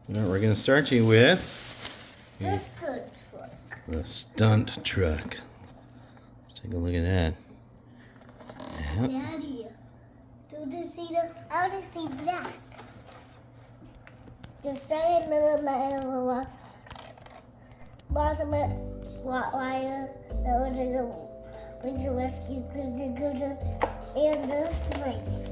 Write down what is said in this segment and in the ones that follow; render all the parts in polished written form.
Now we're gonna start you with The stunt truck. the stunt truck. Let's take a look at that. Yep. Daddy, do they see the? I want to see black. The second little man, bottom wire, the rescue, and the swing.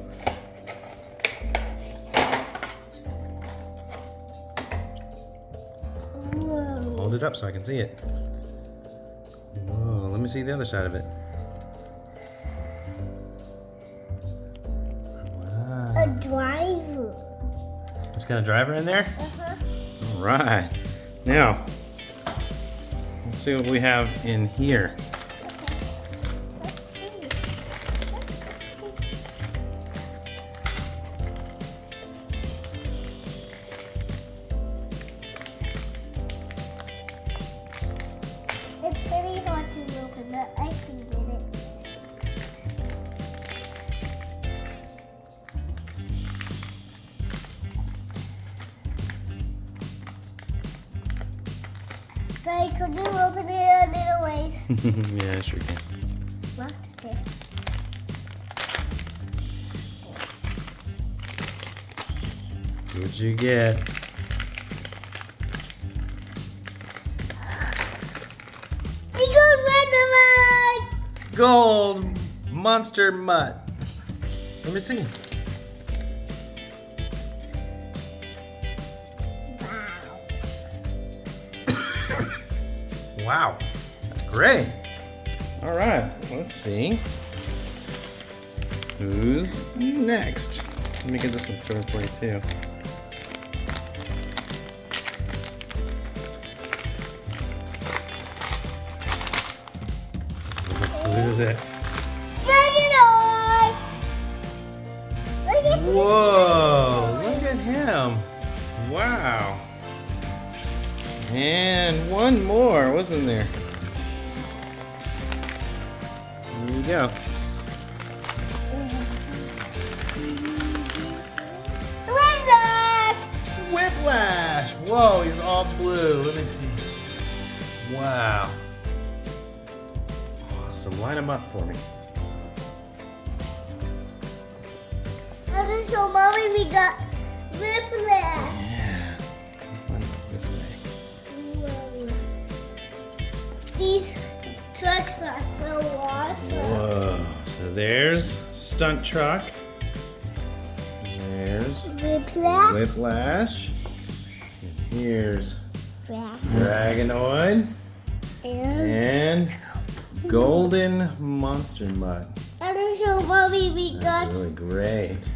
Whoa. Hold it up so I can see it. Whoa, let me see the other side of it. A Wow. driver. It's got a driver in there? Uh-huh. All right. Now, let's see what we have in here. Let's see. It's pretty hard to open, but I can get it. Daddy, could you open it a little ways? Yeah, I sure can. What? Okay. What'd you get? Eagle Magnemite! Gold monster mutt. Let me see. Wow. Wow, that's great. All right, let's see. Who's next? Let me get this one started for you too. Who is it? Dragonite! Look at Whoa, look at him. Wow. And one more, wasn't there? There you go. Whiplash! Whiplash! Whoa, he's all blue. Let me see. Wow. Awesome. Line him up for me. How does show mommy we got Whiplash? Yeah. Let's line him up this way. Whoa. These trucks are so awesome. Whoa. So there's Stunt Truck. There's Whiplash? Whiplash. And here's Whiplash. Dragonoid. And And Golden Monster Mutt. how does show mommy we got That's really great.